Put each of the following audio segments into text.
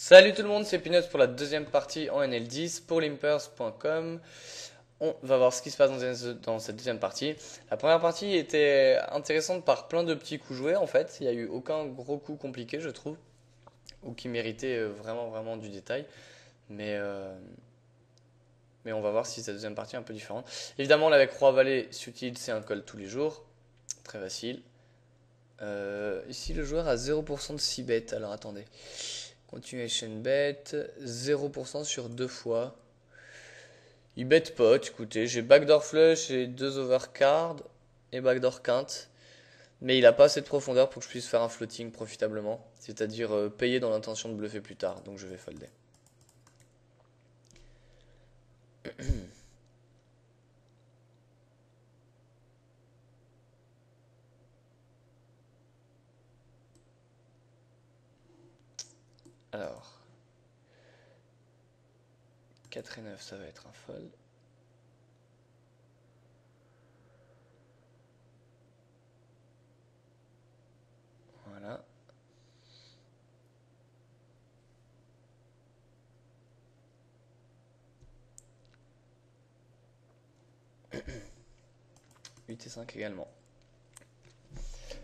Salut tout le monde, c'est Peanuts pour la deuxième partie en NL10 pour limpers.com. On va voir ce qui se passe dans cette deuxième partie. La première partie était intéressante par plein de petits coups joués en fait. Il n'y a eu aucun gros coup compliqué je trouve, ou qui méritait vraiment du détail. Mais, euh, mais on va voir si cette deuxième partie est un peu différente. Évidemment, là, avec Roi-Valet, Sutil, c'est un call tous les jours. Très facile. Ici, le joueur a 0% de 6 bêtes. Alors attendez. Continuation bet, 0% sur deux fois. Il bet pot, écoutez, j'ai backdoor flush et deux overcard et backdoor quinte. Mais il a pas assez de profondeur pour que je puisse faire un floating profitablement. C'est-à-dire payer dans l'intention de bluffer plus tard. Donc je vais folder. Alors, 4 et 9, ça va être un fold. Voilà. Huit et 5 également.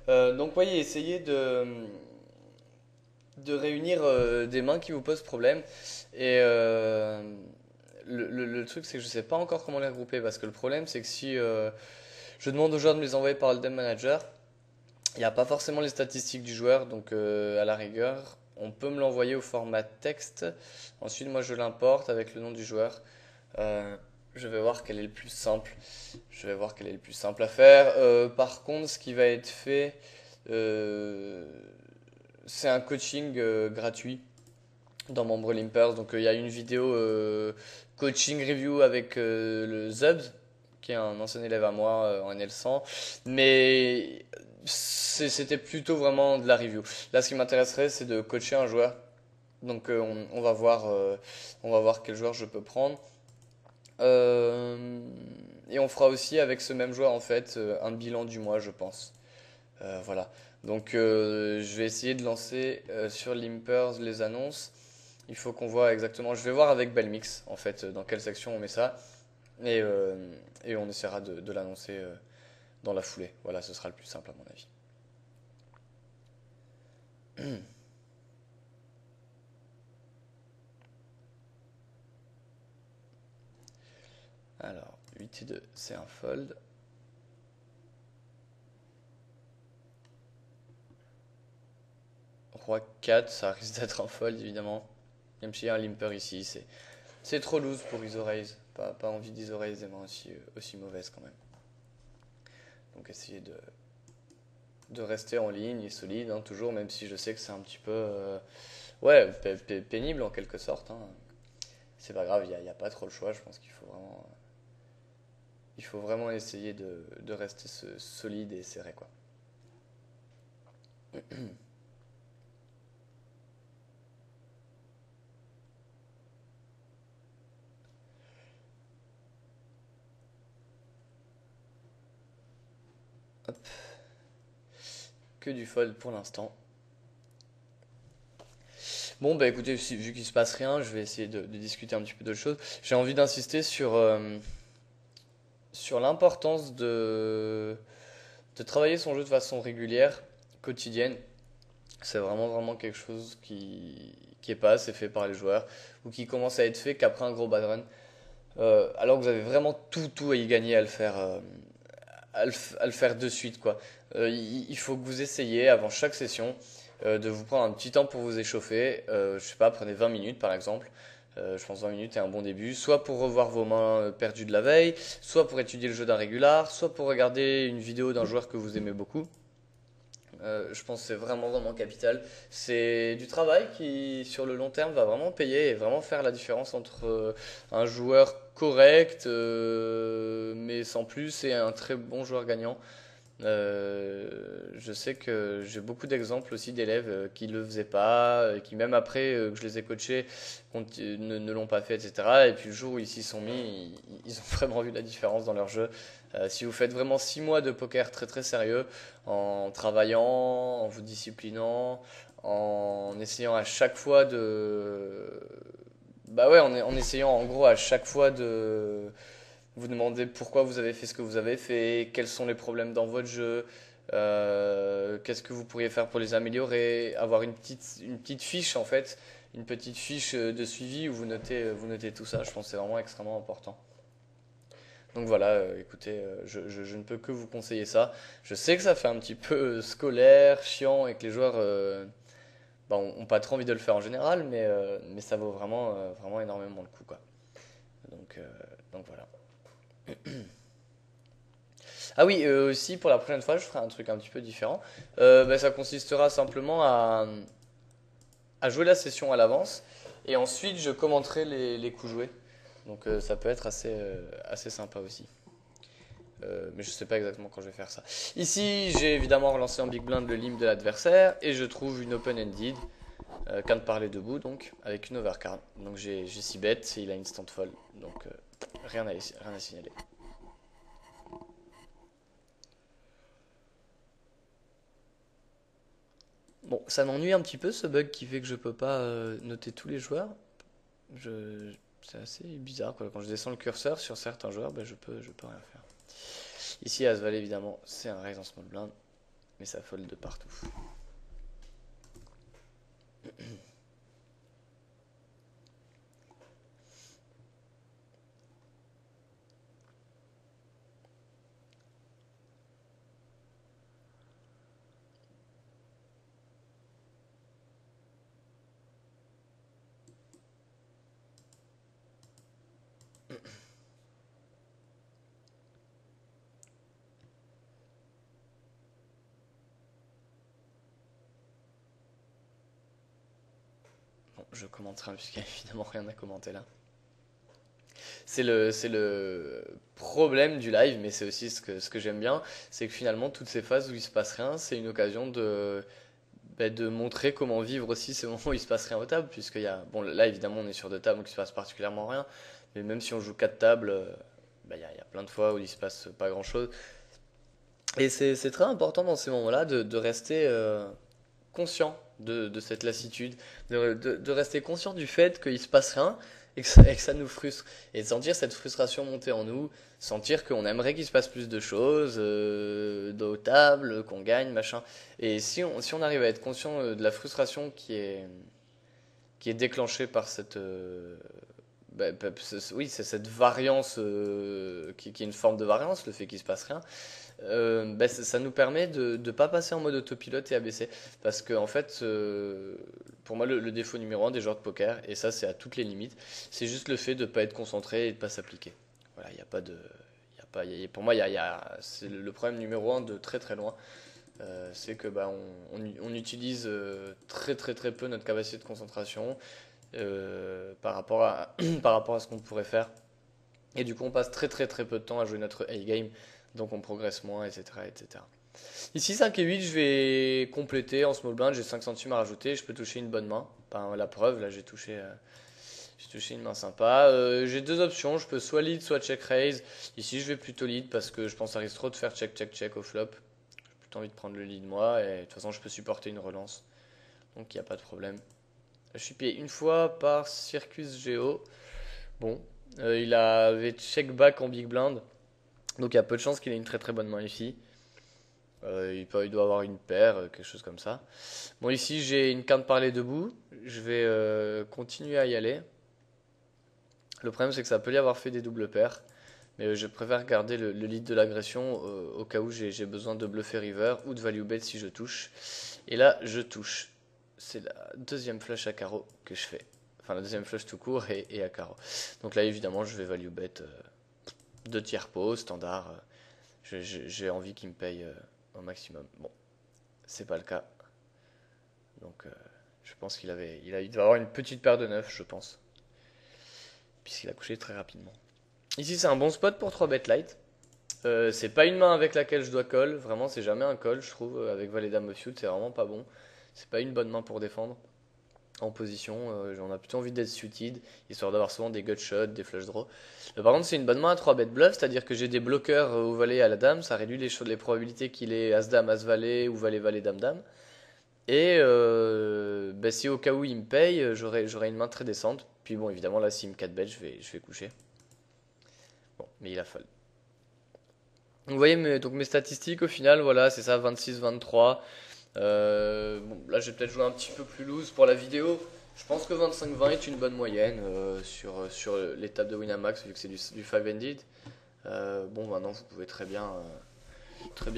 Donc voyez, essayez de réunir des mains qui vous posent problème. Et le truc, c'est que je sais pas encore comment les regrouper. Parce que le problème, c'est que si je demande aux joueurs de me les envoyer par le Dem Manager, il n'y a pas forcément les statistiques du joueur. Donc à la rigueur, on peut me l'envoyer au format texte. Ensuite, moi, je l'importe avec le nom du joueur. Euh, je vais voir quel est le plus simple. Je vais voir quel est le plus simple à faire. Par contre, ce qui va être fait, euh, c'est un coaching gratuit dans Membre Limpers. Donc il y a une vidéo coaching review avec le Zubs, qui est un ancien élève à moi en NL100. Mais c'était plutôt vraiment de la review. Là, ce qui m'intéresserait, c'est de coacher un joueur. Donc on va voir quel joueur je peux prendre. Euh, et on fera aussi avec ce même joueur en fait un bilan du mois, je pense. Voilà. Donc je vais essayer de lancer sur Limpers les annonces. Il faut qu'on voit exactement. Je vais voir avec Belmix en fait dans quelle section on met ça et, et on essaiera de l'annoncer dans la foulée. Voilà, ce sera le plus simple à mon avis. Alors 8 et 2, c'est un fold. Roi 4, ça risque d'être un fold évidemment. Même s'il y a un limper ici, c'est trop loose pour ISO raise. Pas envie d'ISO raise des mains aussi mauvaises quand même. Donc essayez de rester en ligne et solide, hein, toujours, même si je sais que c'est un petit peu ouais, pénible en quelque sorte. Hein. C'est pas grave, y a pas trop le choix. Je pense il faut vraiment essayer de rester solide et serré, quoi. Hop. Que du fold pour l'instant. Bon, bah écoutez, vu qu'il se passe rien, je vais essayer de discuter un petit peu d'autres choses. J'ai envie d'insister sur l'importance de travailler son jeu de façon régulière, quotidienne. C'est vraiment quelque chose qui est pas assez fait par les joueurs ou qui commence à être fait qu'après un gros bad run. Alors que vous avez vraiment tout à y gagner à le faire, à le faire de suite, quoi. Il faut que vous essayiez avant chaque session de vous prendre un petit temps pour vous échauffer. Je sais pas, prenez 20 minutes par exemple. Je pense 20 minutes est un bon début, soit pour revoir vos mains perdues de la veille, soit pour étudier le jeu d'un régular, soit pour regarder une vidéo d'un joueur que vous aimez beaucoup. Je pense que c'est vraiment capital. C'est du travail qui, sur le long terme, va vraiment payer et vraiment faire la différence entre un joueur correct, mais sans plus, et un très bon joueur gagnant. Je sais que j'ai beaucoup d'exemples aussi d'élèves qui ne le faisaient pas, qui même après que je les ai coachés ne l'ont pas fait, etc. Et puis le jour où ils s'y sont mis, ils ont vraiment vu la différence dans leur jeu. Si vous faites vraiment 6 mois de poker très sérieux, en travaillant, en vous disciplinant, en essayant à chaque fois de... Bah ouais, en essayant en gros à chaque fois de vous demander pourquoi vous avez fait ce que vous avez fait, quels sont les problèmes dans votre jeu, qu'est-ce que vous pourriez faire pour les améliorer, avoir une petite fiche en fait, une petite fiche de suivi où vous notez tout ça. Je pense que c'est vraiment extrêmement important. Donc voilà, écoutez, je ne peux que vous conseiller ça. Je sais que ça fait un petit peu scolaire, chiant et que les joueurs bah, ont pas trop envie de le faire en général, mais ça vaut vraiment, vraiment énormément le coup, quoi. Donc, euh, donc voilà. Ah oui, aussi pour la prochaine fois, je ferai un truc un petit peu différent. Bah, ça consistera simplement à jouer la session à l'avance et ensuite je commenterai les coups joués. Donc ça peut être assez sympa aussi. Mais je sais pas exactement quand je vais faire ça. Ici, j'ai évidemment relancé en big blind le limp de l'adversaire et je trouve une open-ended, quinte par les debout donc, avec une overcard. Donc j'ai 6 bêtes et il a instant fold. Donc rien à signaler. Bon, ça m'ennuie un petit peu ce bug qui fait que je peux pas noter tous les joueurs. Je... C'est assez bizarre quoi. Quand je descends le curseur sur certains joueurs, ben, je peux rien faire. Ici, As-Valet évidemment, c'est un raise en small blind, mais ça fold de partout. Bon, je commenterai puisqu'il n'y a évidemment rien à commenter là. C'est le problème du live, mais c'est aussi ce que j'aime bien, c'est que finalement toutes ces phases où il se passe rien, c'est une occasion de montrer comment vivre aussi ces moments où il se passe rien aux tables, puisqu'il y a, bon là évidemment on est sur deux tables donc il se passe particulièrement rien, mais même si on joue quatre tables, il y a plein de fois où il se passe pas grand chose. Et c'est très important dans ces moments-là de rester conscient de cette lassitude, de rester conscient du fait qu'il se passe rien et que ça nous frustre. Et de sentir cette frustration monter en nous, sentir qu'on aimerait qu'il se passe plus de choses, aux tables, qu'on gagne, machin. Et si on arrive à être conscient de la frustration qui est déclenchée par cette... oui, c'est cette variance qui est une forme de variance, le fait qu'il se passe rien ça nous permet de ne pas passer en mode autopilote et abaisser. Parce que, en fait, pour moi, le défaut numéro un des joueurs de poker, et ça, c'est à toutes les limites, c'est juste le fait de ne pas être concentré et de ne pas s'appliquer. Voilà, il n'y a pas de. Y a pas, pour moi, c'est le problème numéro un de très très loin. C'est que on utilise très très très peu notre capacité de concentration par rapport à, par rapport à ce qu'on pourrait faire. Et du coup, on passe très très très peu de temps à jouer notre A-game, donc on progresse moins, etc., etc. Ici, 5 et 8, je vais compléter en small blind, j'ai 5 centimes à rajouter, je peux toucher une bonne main. Enfin, la preuve, là j'ai touché une main sympa. J'ai deux options, je peux soit lead, soit check raise. Ici, je vais plutôt lead parce que je pense que ça risque trop de faire check, check, check au flop. J'ai plutôt envie de prendre le lead moi, et de toute façon, je peux supporter une relance. Donc, il n'y a pas de problème. Je suis payé une fois par Circus Geo. Bon, il avait check back en big blind. Donc il y a peu de chances qu'il ait une très très bonne main ici. Il doit avoir une paire, quelque chose comme ça. Bon, ici j'ai une quinte par les debout. Je vais continuer à y aller. Le problème c'est que ça peut y avoir fait des doubles paires. Mais je préfère garder le lead de l'agression au cas où j'ai besoin de bluffer river ou de value bet si je touche. Et là je touche. C'est la deuxième flush à carreau que je fais. Enfin la deuxième flush tout court et à carreau. Donc là évidemment je vais value bet deux tiers pot, standard. J'ai envie qu'il me paye au maximum. Bon, c'est pas le cas. Donc je pense il doit avoir une petite paire de neuf, je pense. Puisqu'il a couché très rapidement. Ici c'est un bon spot pour 3 bet light. C'est pas une main avec laquelle je dois call. Vraiment c'est jamais un call je trouve. Avec valet dame offsuit c'est vraiment pas bon. C'est pas une bonne main pour défendre en position. On a plutôt envie d'être suited, histoire d'avoir souvent des gut shots, des flush draws. Par contre, c'est une bonne main à 3 bet bluff, c'est-à-dire que j'ai des bloqueurs au valet et à la dame, ça réduit les probabilités qu'il ait as-dame, as-valet ou valet-valet, dame-dame. Et bah, si au cas où il me paye, j'aurai une main très décente. Puis bon, évidemment, là, s'il me 4 bet, je vais coucher. Bon, mais il a fold. Vous voyez, donc mes statistiques, au final, voilà, c'est ça, 26-23. Bon, là, j'ai peut-être joué un petit peu plus loose pour la vidéo. Je pense que 25-20 est une bonne moyenne sur l'étape de Winamax, vu que c'est du 5-ended. Bon, maintenant, vous pouvez très bien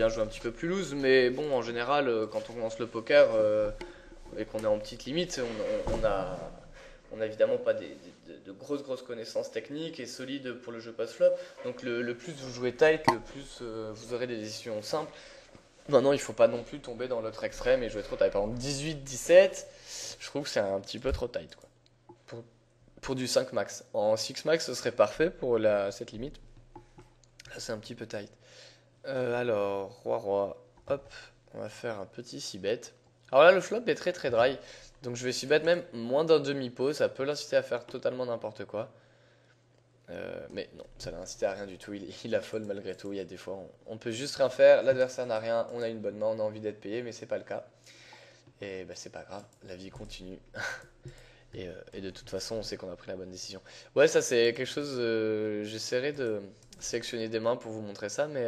jouer un petit peu plus loose, mais bon, en général, quand on commence le poker et qu'on est en petite limite, on a évidemment pas de grosses connaissances techniques et solides pour le jeu post-flop. Donc le plus vous jouez tight, le plus vous aurez des décisions simples. Maintenant, il faut pas non plus tomber dans l'autre extrême et jouer trop tight. Par exemple, 18-17, je trouve que c'est un petit peu trop tight, quoi. Pour, pour du 5 max. En 6 max, ce serait parfait pour cette limite. Là, c'est un petit peu tight. Alors, roi, hop, on va faire un petit 6 bet. Alors là, le flop est très dry, donc je vais 6 bet même moins d'un demi-pot, ça peut l'inciter à faire totalement n'importe quoi. Mais non, ça l'incite à rien du tout, il a fold malgré tout, il y a des fois, on peut juste rien faire, l'adversaire n'a rien, on a une bonne main, on a envie d'être payé, mais c'est pas le cas. Et bah, c'est pas grave, la vie continue. Et de toute façon, on sait qu'on a pris la bonne décision. Ouais, ça c'est quelque chose, j'essaierai de sélectionner des mains pour vous montrer ça, mais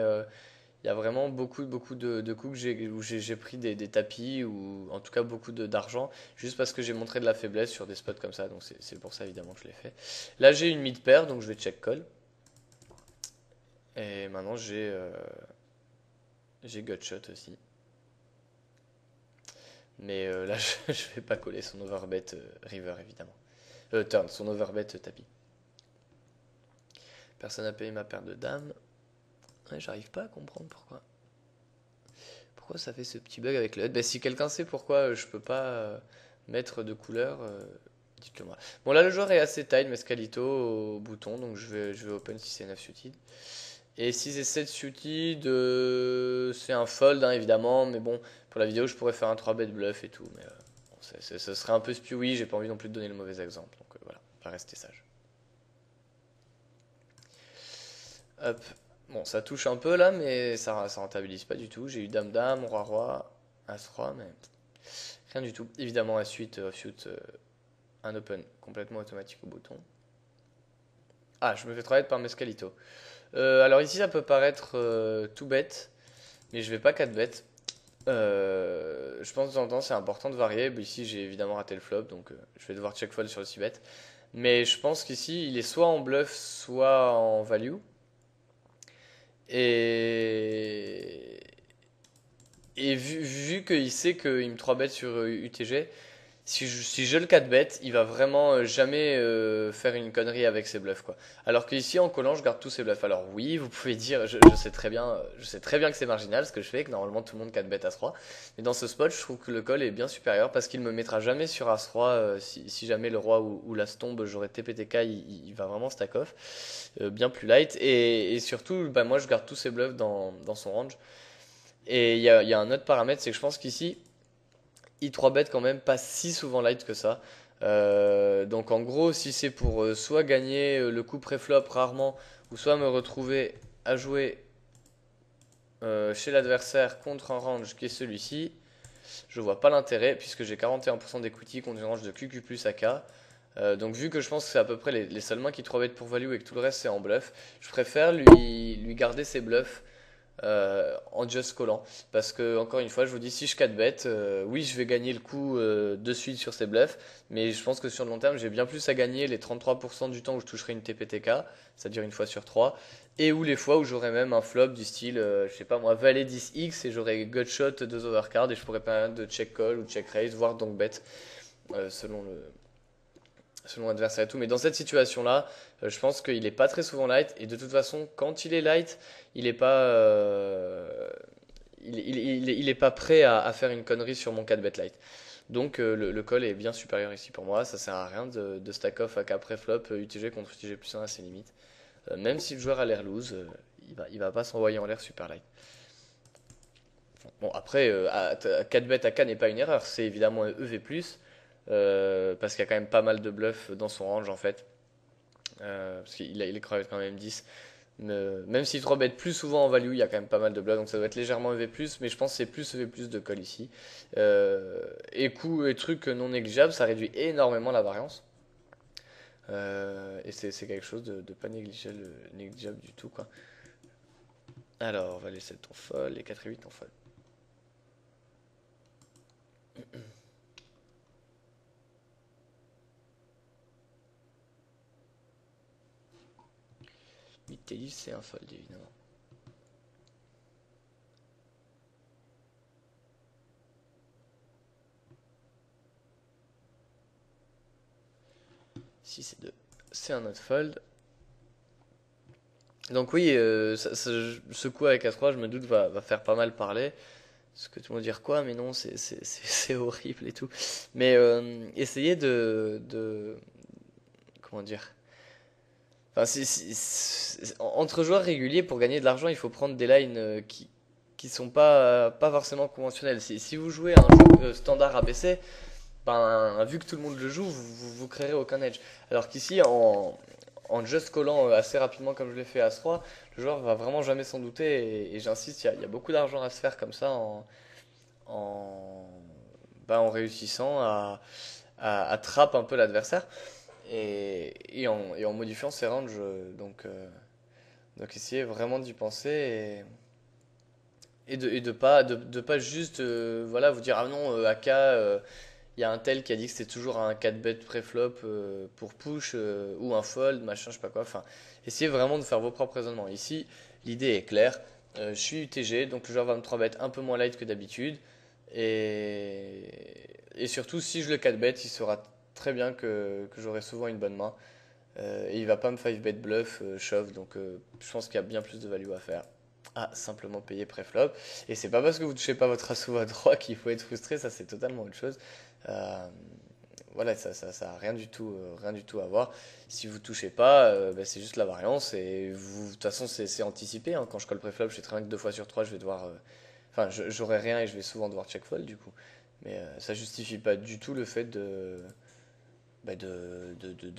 il y a vraiment beaucoup de coups où j'ai pris des tapis ou en tout cas d'argent juste parce que j'ai montré de la faiblesse sur des spots comme ça. Donc c'est pour ça évidemment que je l'ai fait. Là j'ai une mid pair donc je vais check call. Et maintenant j'ai gut shot aussi. Mais là je vais pas coller son overbet river évidemment. Turn, son overbet tapis. Personne n'a payé ma paire de dames. Ouais, j'arrive pas à comprendre pourquoi. Pourquoi ça fait ce petit bug avec le HUD? Bah, si quelqu'un sait pourquoi je peux pas mettre de couleur, dites-le moi. Bon, là, le joueur est assez tight, Mescalito au bouton, donc je vais open si c'est 9 suited. Et si c'est 7 suited, c'est un fold, hein, évidemment, mais bon, pour la vidéo, je pourrais faire un 3 bet bluff et tout, mais bon, ce serait un peu spewy, j'ai pas envie non plus de donner le mauvais exemple, donc voilà, on va rester sage. Hop. Bon, ça touche un peu là, mais ça rentabilise pas du tout. J'ai eu dame-dame, roi-roi, as-roi, mais rien du tout. Évidemment, la suite, offsuit, un open complètement automatique au bouton. Ah, je me fais travailler par Mescalito. Alors ici, ça peut paraître tout bête, mais je vais pas 4 bêtes. Je pense que de temps en temps, c'est important de varier. Bon, ici, j'ai évidemment raté le flop, donc je vais devoir check fold sur le 6 bet. Mais je pense qu'ici, il est soit en bluff, soit en value. Et, et vu qu'il sait qu'il me 3 bet sur UTG, si je le 4 bet, il va vraiment jamais faire une connerie avec ses bluffs, quoi. Alors qu'ici en collant, je garde tous ses bluffs. Alors oui, vous pouvez dire, je sais très bien que c'est marginal ce que je fais, que normalement tout le monde 4 bet As-Roi. Mais dans ce spot, je trouve que le call est bien supérieur parce qu'il me mettra jamais sur As-Roi. Si jamais le roi ou l'As tombe, j'aurai TPTK, il va vraiment stack off. Bien plus light. Et surtout, bah, moi je garde tous ses bluffs dans son range. Et il y a un autre paramètre, c'est que je pense qu'ici, il 3 bet quand même pas si souvent light que ça. Donc en gros, si c'est pour soit gagner le coup pré-flop rarement, ou soit me retrouver à jouer chez l'adversaire contre un range qui est celui-ci, je vois pas l'intérêt puisque j'ai 41% d'equity contre une range de QQ plus AK. Donc vu que je pense que c'est à peu près les seules mains qui 3 bet pour value et que tout le reste c'est en bluff, je préfère lui garder ses bluffs en just collant. Parce que, encore une fois, je vous dis, si je 4 bet, oui, je vais gagner le coup de suite sur ces bluffs, mais je pense que sur le long terme, j'ai bien plus à gagner les 33% du temps où je toucherai une TPTK, c'est-à-dire une fois sur 3, et ou les fois où j'aurai même un flop du style, je sais pas moi, valet 10x et j'aurai gutshot 2 overcards et je pourrais permettre de check call ou check raise, voire donc bet, selon l'adversaire et tout. Mais dans cette situation-là, je pense qu'il est pas très souvent light. Et de toute façon, quand il est light, il est pas, il est pas prêt à faire une connerie sur mon 4 bet light. Donc le call est bien supérieur ici pour moi. Ça sert à rien de stack off à après flop UTG contre UTG plus 1 à ses limites. Même si le joueur a l'air loose, il va pas s'envoyer en l'air super light. Bon, après, 4 bet AK n'est pas une erreur. C'est évidemment EV+. Parce qu'il y a quand même pas mal de bluffs dans son range en fait. Parce qu'il est quand même 10. Même s'il 3 bet plus souvent en value, il y a quand même pas mal de bluffs, donc ça doit être légèrement EV+, mais je pense que c'est plus EV+ de call ici. Et coup et truc non négligeable, ça réduit énormément la variance. Et c'est quelque chose de pas négligeable du tout, quoi. Alors, valet 7 on fold, et 4 et 8 on fold. Vitelli, c'est un fold, évidemment. Si c'est 2, c'est un autre fold. Donc oui, ce coup avec A3, je me doute, va faire pas mal parler. Parce que tout le monde va dire quoi, mais non, c'est horrible et tout. Mais essayez comment dire? Enfin, entre joueurs réguliers, pour gagner de l'argent, il faut prendre des lines qui sont pas forcément conventionnelles. Si vous jouez à un jeu standard ABC, ben, vu que tout le monde le joue, vous créerez aucun edge. Alors qu'ici, en just callant assez rapidement comme je l'ai fait à As-3, le joueur va vraiment jamais s'en douter. Et j'insiste, il y a beaucoup d'argent à se faire comme ça en, en réussissant à trap un peu l'adversaire et en modifiant ses ranges. Donc essayez vraiment d'y penser et de pas juste voilà, vous dire ah non, AK. Il y a un tel qui a dit que c'était toujours un 4 bet pré-flop pour push ou un fold, machin, je sais pas quoi. Enfin, essayez vraiment de faire vos propres raisonnements. Ici, l'idée est claire. Je suis UTG, donc le joueur va me 3 bet un peu moins light que d'habitude. Et, et surtout, si je le 4 bet, il saura très bien que j'aurai souvent une bonne main. Et il va pas me 5 bet bluff, shove. Donc je pense qu'il y a bien plus de value à faire. À simplement payer pré-flop. Et c'est pas parce que vous touchez pas votre as ou à droit qu'il faut être frustré, ça c'est totalement autre chose. Euh, voilà, ça a rien du tout à voir. Si vous touchez pas, bah, c'est juste la variance et vous, de toute façon c'est anticipé, hein. Quand je colle préflop, je sais très bien que 2 fois sur 3 je vais devoir, enfin j'aurai rien et je vais souvent devoir check fold du coup. Mais ça justifie pas du tout le fait de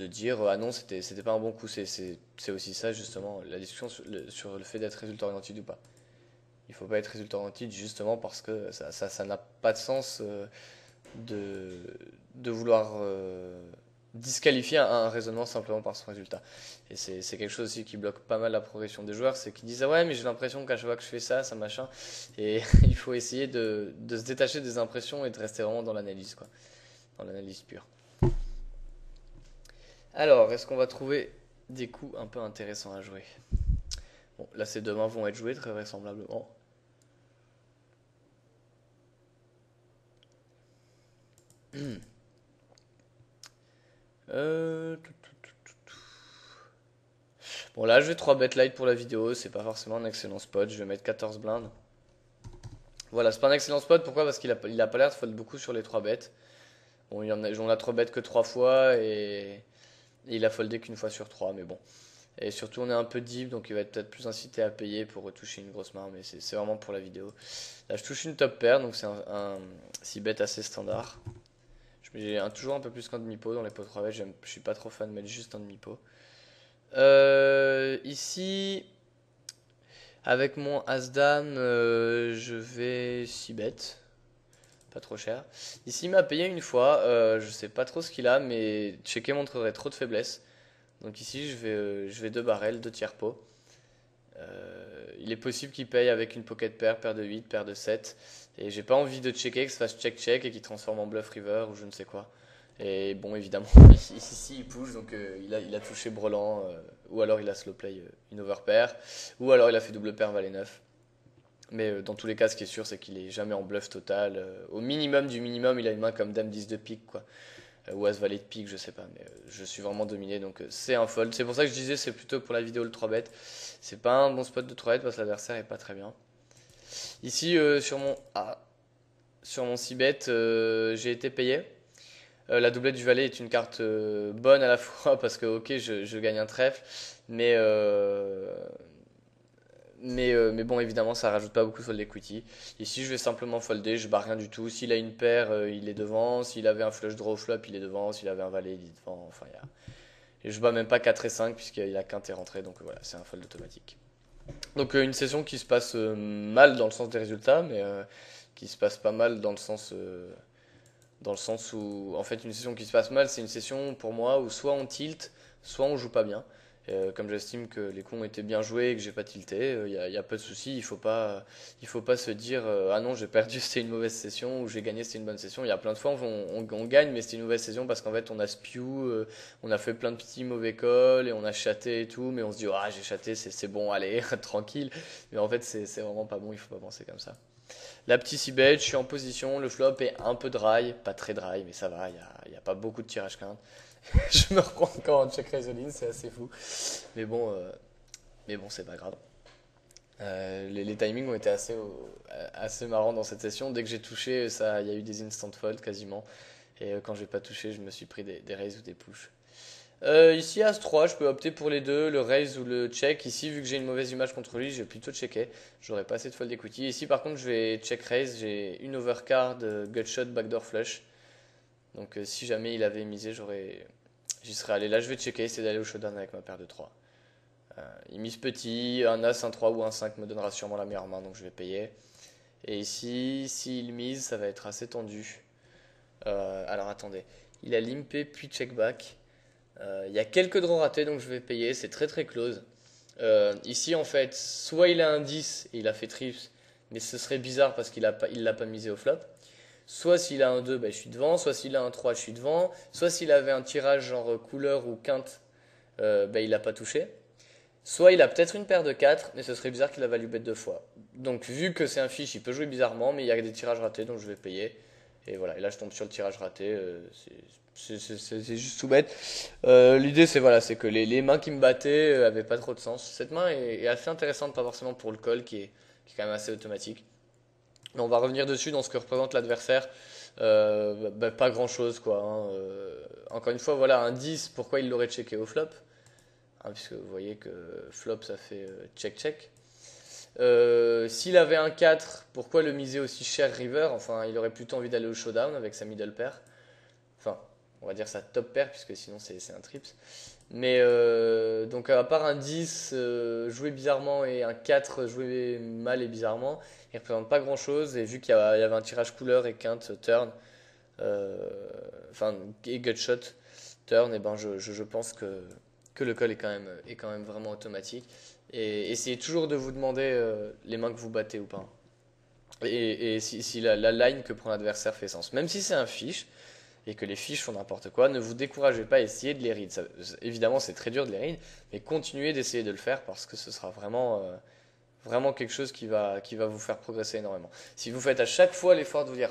dire ah non c'était pas un bon coup. C'est aussi ça justement la discussion sur le fait d'être résultat orienté ou pas. Il faut pas être résultat orienté justement parce que ça n'a pas de sens de, de vouloir disqualifier un raisonnement simplement par son résultat. Et c'est quelque chose aussi qui bloque pas mal la progression des joueurs, c'est qu'ils disent ah ouais mais j'ai l'impression qu'à chaque fois que je fais ça, ça machin. Et il faut essayer de se détacher des impressions et de rester vraiment dans l'analyse, quoi. Dans l'analyse pure. Alors, est-ce qu'on va trouver des coups un peu intéressants à jouer? Bon, là ces deux mains vont être jouées très vraisemblablement. Euh, Bon, là, je vais 3 bet light pour la vidéo. C'est pas forcément un excellent spot. Je vais mettre 14 blindes. Voilà, c'est pas un excellent spot. Pourquoi? Parce qu'il a pas l'air de fold beaucoup sur les 3 bêtes. Bon, on a 3 bêtes que 3 fois et il a foldé qu'une fois sur 3. Mais bon. Et surtout, on est un peu deep. Donc, il va être peut-être plus incité à payer pour retoucher une grosse main. Mais c'est vraiment pour la vidéo. Là, je touche une top pair. Donc, c'est un 6 bet assez standard. J'ai toujours un peu plus qu'un demi-pot dans les pots 3 bêtes. Je suis pas trop fan de mettre juste un demi-pot. Ici, avec mon As-Dame, je vais 6 bêtes. Pas trop cher. Ici, il m'a payé une fois. Je sais pas trop ce qu'il a, mais checker montrerait trop de faiblesse. Donc ici, je vais 2 barrels, 2 tiers pot. Il est possible qu'il paye avec une pocket pair, paire de 8, paire de 7. Et j'ai pas envie de checker, que ça fasse check-check et qu'il transforme en bluff river ou je ne sais quoi. Et bon, évidemment, ici il push, donc il a touché brelan, ou alors il a slow play une overpair, ou alors il a fait double pair valet 9. Mais dans tous les cas, ce qui est sûr, c'est qu'il est jamais en bluff total. Au minimum du minimum, il a une main comme dame 10 de pique, quoi. Ou as valet de pique, je sais pas, mais je suis vraiment dominé, donc c'est un fold. C'est pour ça que je disais, c'est plutôt pour la vidéo le 3 bet. C'est pas un bon spot de 3 bet parce que l'adversaire est pas très bien. Ici, sur mon 6 bet, j'ai été payé. La doublette du valet est une carte bonne à la fois parce que ok je gagne un trèfle mais mais bon évidemment ça rajoute pas beaucoup sur l'equity. Ici je vais simplement folder, je bats rien du tout. S'il a une paire il est devant, s'il avait un flush draw flop il est devant, s'il avait un valet il est devant. Enfin Et je bats même pas 4 et 5 puisqu'il a quinte est rentré, donc voilà, c'est un fold automatique. Donc une session qui se passe mal dans le sens des résultats, mais qui se passe pas mal dans le sens où, en fait, une session qui se passe mal, c'est une session pour moi où soit on tilt, soit on joue pas bien. Comme j'estime que les coups ont été bien joués et que j'ai pas tilté, y a pas de souci. Il faut pas se dire ah non j'ai perdu c'était une mauvaise session ou j'ai gagné c'était une bonne session. Il y a plein de fois on gagne mais c'était une mauvaise session parce qu'en fait on a spew, on a fait plein de petits mauvais calls et on a chaté et tout, mais on se dit ah j'ai chaté c'est bon allez tranquille. Mais en fait c'est vraiment pas bon, il faut pas penser comme ça. La petite c-bet, je suis en position, le flop est un peu dry, pas très dry, mais ça va, y a pas beaucoup de tirage quinte. Je me reprends encore en check raise all-in, c'est assez fou. Mais bon, c'est pas grave. Les timings ont été assez marrants dans cette session. Dès que j'ai touché, il y a eu des instant fold quasiment. Et quand j'ai pas touché, je me suis pris des raises ou des push. Ici, As-3, je peux opter pour les deux, le raise ou le check. Ici, vu que j'ai une mauvaise image contre lui, je vais plutôt checker. J'aurais pas assez de fold equity. Ici, par contre, je vais check raise. J'ai une overcard, gutshot, backdoor flush. Donc, si jamais il avait misé, j'y serais allé. Là, je vais checker, essayer d'aller au showdown avec ma paire de 3. Il mise petit, un As, un 3 ou un 5 me donnera sûrement la meilleure main, donc je vais payer. Et ici, s'il mise, ça va être assez tendu. Alors, attendez. Il a limpé, puis check back. Il y a quelques draws ratés, donc je vais payer. C'est très très close. Ici, en fait, soit il a un 10 et il a fait trips, mais ce serait bizarre parce qu'il l'a pas misé au flop. Soit s'il a un 2, bah, je suis devant. Soit s'il a un 3, je suis devant. Soit s'il avait un tirage genre couleur ou quinte, bah, il l'a pas touché. Soit il a peut-être une paire de 4, mais ce serait bizarre qu'il a value bet deux fois. Donc vu que c'est un fiche, il peut jouer bizarrement, mais il y a des tirages ratés, donc je vais payer. Et voilà, et là je tombe sur le tirage raté, c'est juste tout bête. L'idée c'est voilà, c'est que les mains qui me battaient avaient pas trop de sens. Cette main est assez intéressante, pas forcément pour le call qui est quand même assez automatique. Mais on va revenir dessus dans ce que représente l'adversaire. Pas grand chose quoi, hein. Encore une fois, voilà, un 10, pourquoi il l'aurait checké au flop? Hein, puisque vous voyez que flop ça fait check. S'il avait un 4, pourquoi le miser aussi cher river? Enfin, il aurait plutôt envie d'aller au showdown avec sa middle pair. Enfin, on va dire sa top pair, puisque sinon c'est un trips. Mais donc, à part un 10 joué bizarrement et un 4 joué mal et bizarrement, il ne représente pas grand chose. Et vu qu'il y avait un tirage couleur et quinte turn, enfin, et gutshot turn, et ben je pense que le call est quand même vraiment automatique. Et essayez toujours de vous demander les mains que vous battez ou pas. Et si la line que prend l'adversaire fait sens. Même si c'est un fiche et que les fiches font n'importe quoi, ne vous découragez pas à essayer de les read. Évidemment, c'est très dur de les read, mais continuez d'essayer de le faire parce que ce sera vraiment quelque chose qui va vous faire progresser énormément. Si vous faites à chaque fois l'effort de vous dire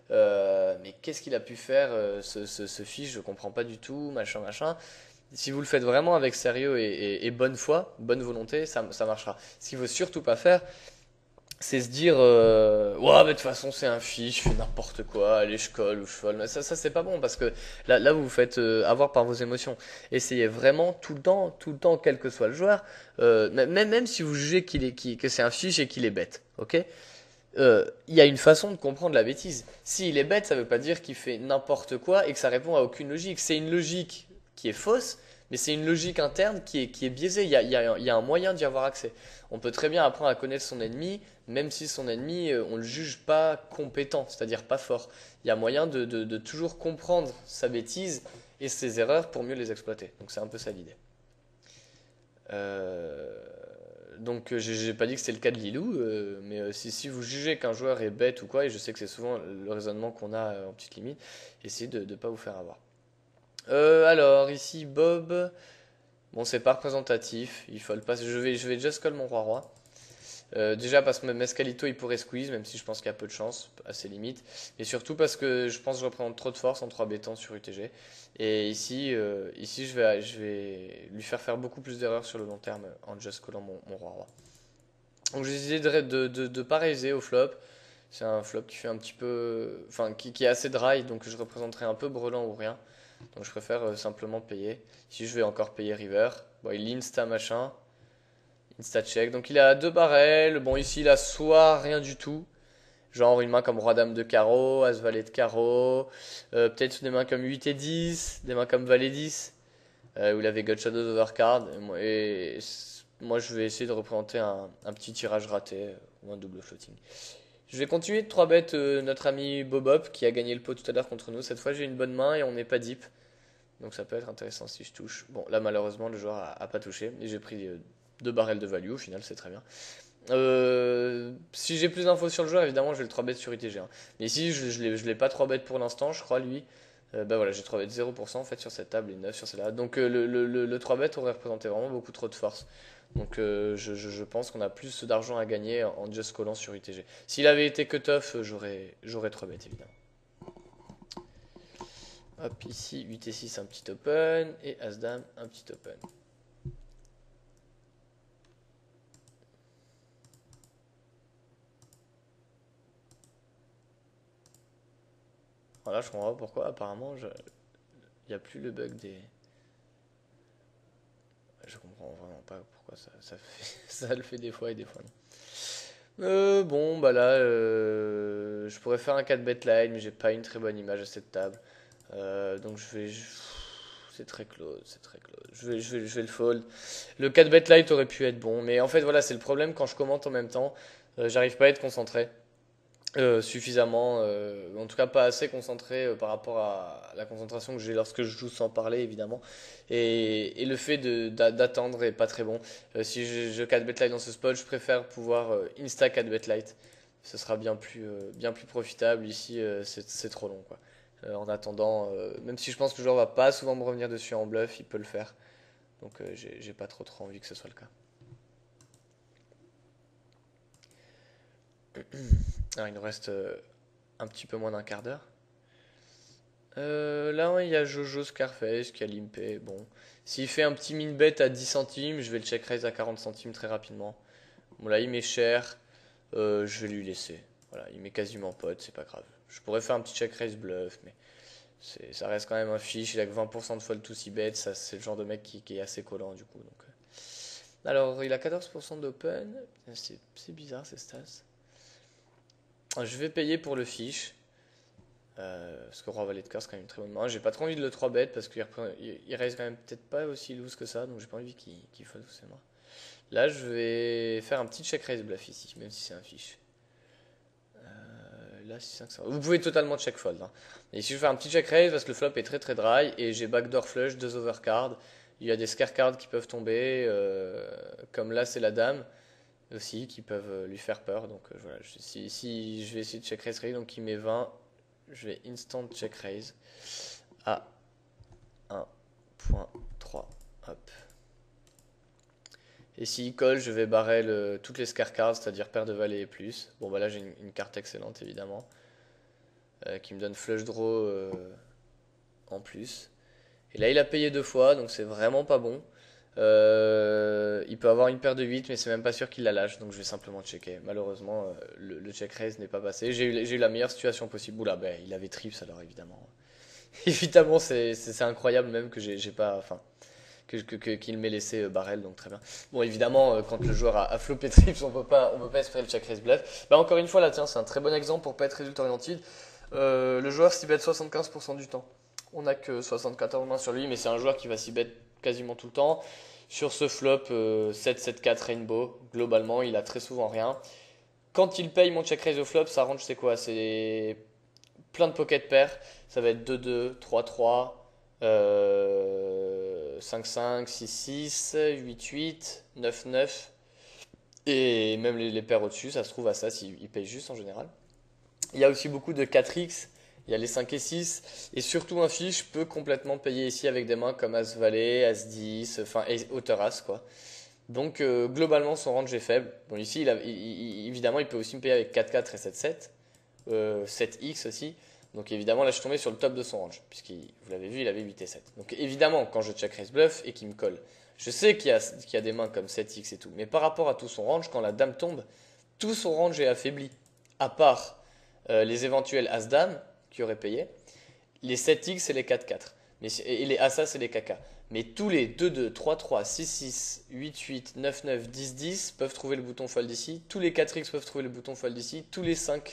mais qu'est-ce qu'il a pu faire ce fiche, je comprends pas du tout, machin. Si vous le faites vraiment avec sérieux et bonne foi, bonne volonté, ça marchera. Ce qu'il faut surtout pas faire, c'est se dire ouais, mais de toute façon c'est un fiche, je fais n'importe quoi, allez je colle ou je folle. Mais ça c'est pas bon parce que là vous vous faites avoir par vos émotions. Essayez vraiment tout le temps, quel que soit le joueur, même si vous jugez que c'est un fiche et qu'il est bête, ok? Il y a une façon de comprendre la bêtise. S'il est bête, ça veut pas dire qu'il fait n'importe quoi et que ça répond à aucune logique. C'est une logique qui est fausse, mais c'est une logique interne qui est biaisée. Il y a un moyen d'y avoir accès. On peut très bien apprendre à connaître son ennemi, même si son ennemi, on le juge pas compétent, c'est-à-dire pas fort. Il y a moyen de toujours comprendre sa bêtise et ses erreurs pour mieux les exploiter. Donc c'est un peu ça l'idée. Donc j'ai pas dit que c'était le cas de Lilou, mais si vous jugez qu'un joueur est bête ou quoi, et je sais que c'est souvent le raisonnement qu'on a en petite limite, essayez de ne pas vous faire avoir. Alors ici Bob, bon c'est pas représentatif, il faut le passer. Je vais just call mon roi-roi. Déjà parce que Mescalito il pourrait squeeze, même si je pense qu'il y a peu de chance, à ses limites. Et surtout parce que je pense que je représente trop de force en 3 bétants sur UTG. Et ici je vais lui faire beaucoup plus d'erreurs sur le long terme en just callant mon roi-roi. Donc j'ai décidé de pas raiser au flop. C'est un flop qui fait un petit peu. Enfin, qui est assez dry, donc je représenterai un peu brelan ou rien. Donc je préfère simplement payer. Ici je vais encore payer river. Bon, il insta machin. Insta check. Donc il a deux barrels. Bon, ici il a soit rien du tout. Genre une main comme roi dame de carreau, as valet de carreau. Peut-être des mains comme 8 et 10. Des mains comme valet 10. où il avait Gutshot Overcard. Moi, je vais essayer de représenter un petit tirage raté ou un double floating. Je vais continuer de 3 bet notre ami Bobop qui a gagné le pot tout à l'heure contre nous. Cette fois, j'ai une bonne main et on n'est pas deep. Donc ça peut être intéressant si je touche. Bon, là, malheureusement, le joueur a pas touché. Et j'ai pris 2 barrels de value. Au final, c'est très bien. Si j'ai plus d'infos sur le joueur, évidemment, je vais le 3 bet sur ITG. Hein. Mais ici, je l'ai pas 3 bet pour l'instant, je crois, lui. Bah voilà, j'ai 3 bet 0% en fait sur cette table et 9 sur celle-là. Donc le 3 bet aurait représenté vraiment beaucoup trop de force. Donc je pense qu'on a plus d'argent à gagner en just callant sur ITG. S'il avait été cut-off, j'aurais 3 bet évidemment. Hop, ici 8 et 6 un petit open et As-Dame un petit open. Voilà, je comprends pas pourquoi apparemment il n'y a plus le bug des... Je comprends vraiment pas pourquoi ça le fait des fois et des fois non. Bon, bah là, je pourrais faire un 4 bet line, mais j'ai pas une très bonne image à cette table. Donc c'est très close, c'est très close. Je vais le fold. Le 4 bet light aurait pu être bon, mais en fait, voilà, c'est le problème quand je commente en même temps. J'arrive pas à être concentré suffisamment, en tout cas pas assez concentré par rapport à la concentration que j'ai lorsque je joue sans parler évidemment. Et le fait d'attendre est pas très bon. Si je 4 bet light dans ce spot, je préfère pouvoir insta 4 bet light. Ce sera bien plus profitable. Ici, c'est trop long quoi. En attendant, même si je pense que le joueur va pas souvent me revenir dessus en bluff, il peut le faire. Donc j'ai pas trop envie que ce soit le cas. Alors, il nous reste un petit peu moins d'un quart d'heure. Là, il y a Jojo Scarface qui a limpé. Bon, s'il fait un petit min bet à 10 centimes, je vais le check raise à 40 centimes très rapidement. Bon, là, il met cher. Je vais lui laisser. Voilà, il met quasiment pot, c'est pas grave. Je pourrais faire un petit check raise bluff, mais ça reste quand même un fiche. Il a que 20% de fold to 6 bet. Ça, c'est le genre de mec qui est assez collant du coup. Donc, alors, il a 14% d'open. C'est bizarre ces stats. Je vais payer pour le fiche. Parce que Roi Valet de cœur c'est quand même une très bonne main. J'ai pas trop envie de le 3 bet parce qu'il reste quand même peut-être pas aussi loose que ça. Donc j'ai pas envie qu'il fold tous ses mains. Là je vais faire un petit check raise bluff ici, même si c'est un fiche. Là 6, 5, 5. Vous pouvez totalement check fold. Hein. Et ici je vais faire un petit check raise parce que le flop est très très dry. Et j'ai backdoor flush, 2 overcards. Il y a des scare cards qui peuvent tomber. Comme là c'est la dame aussi qui peuvent lui faire peur. Donc voilà, si je vais essayer de check raise, donc il met 20, je vais instant check raise à 1.3. Hop. Et s'il colle, je vais barrer toutes les scare cards, c'est-à-dire paire de valet et plus. Bon bah là j'ai une carte excellente évidemment, qui me donne flush draw en plus. Et là il a payé 2 fois, donc c'est vraiment pas bon. Il peut avoir une paire de 8 mais c'est même pas sûr qu'il la lâche, donc je vais simplement checker. Malheureusement le check raise n'est pas passé. J'ai eu la meilleure situation possible. Oula, ben, il avait trips alors évidemment. Évidemment c'est incroyable même que j'ai pas, enfin qu'il m'ait laissé barrel, donc très bien. Bon évidemment quand le joueur a flopé trips on peut pas espérer le check raise bluff. Bah encore une fois là tiens c'est un très bon exemple pour pas être résultat oriented. Le joueur s'y bet 75% du temps. On a que 74 mains sur lui, mais c'est un joueur qui va s'y bet quasiment tout le temps. Sur ce flop 7-7-4 Rainbow, globalement, il a très souvent rien. Quand il paye mon check raise au flop, ça range c'est quoi? C'est plein de pocket pairs. Ça va être 2-2, 3-3, 5-5, 6-6, 8-8, 9-9. Et même les paires au-dessus, ça se trouve à ça s'il paye juste en général. Il y a aussi beaucoup de 4x. Il y a les 5 et 6, et surtout un fiche peut complètement payer ici avec des mains comme As-Valet, As-10, enfin hauteur As quoi. Donc globalement son range est faible. Bon ici évidemment il peut aussi me payer avec 4-4 et 7-7, 7x aussi. Donc évidemment là je suis tombé sur le top de son range, puisque vous l'avez vu il avait 8 et 7. Donc évidemment quand je check raise bluff et qu'il me colle, je sais qu'il y a des mains comme 7x et tout, mais par rapport à tout son range, quand la dame tombe, tout son range est affaibli, à part les éventuels As-Dame qui aurait payé, les 7x et les 4-4, et les As-As et les KK. Mais tous les 2-2, 3-3, 6-6, 8-8, 9-9, 10-10 peuvent trouver le bouton fold ici, tous les 4x peuvent trouver le bouton fold ici, tous les 5-6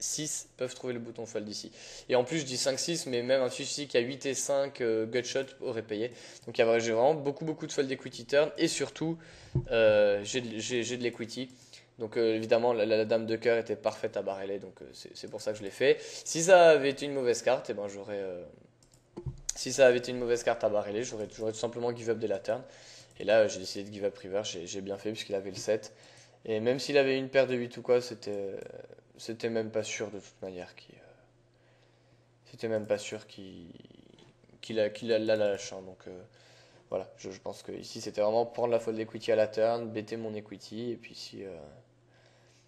6 peuvent trouver le bouton fold ici. Et en plus, je dis 5-6, mais même un sushi qui a 8 et 5, gutshot aurait payé. Donc j'ai vraiment beaucoup de fold equity turn. Et surtout, j'ai de l'equity. Donc évidemment, la dame de cœur était parfaite à barreler. Donc c'est pour ça que je l'ai fait. Si ça avait été une mauvaise carte, eh ben, si ça avait été une mauvaise carte à barreler, j'aurais tout simplement give up dès la turn. Et là, j'ai décidé de give up river. J'ai bien fait puisqu'il avait le 7. Et même s'il avait une paire de 8 ou quoi, c'était même pas sûr de toute manière c'était même pas sûr qu'il la lâche, hein. Donc voilà, je pense que ici c'était vraiment prendre la fold equity à la turn, bêter mon equity, et puis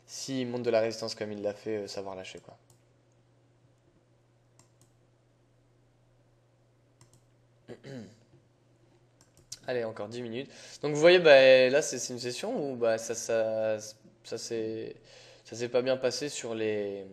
si il monte de la résistance comme il l'a fait, savoir lâcher quoi. Allez, encore 10 minutes. Donc vous voyez, bah, là c'est une session où bah, ça s'est pas bien passé sur les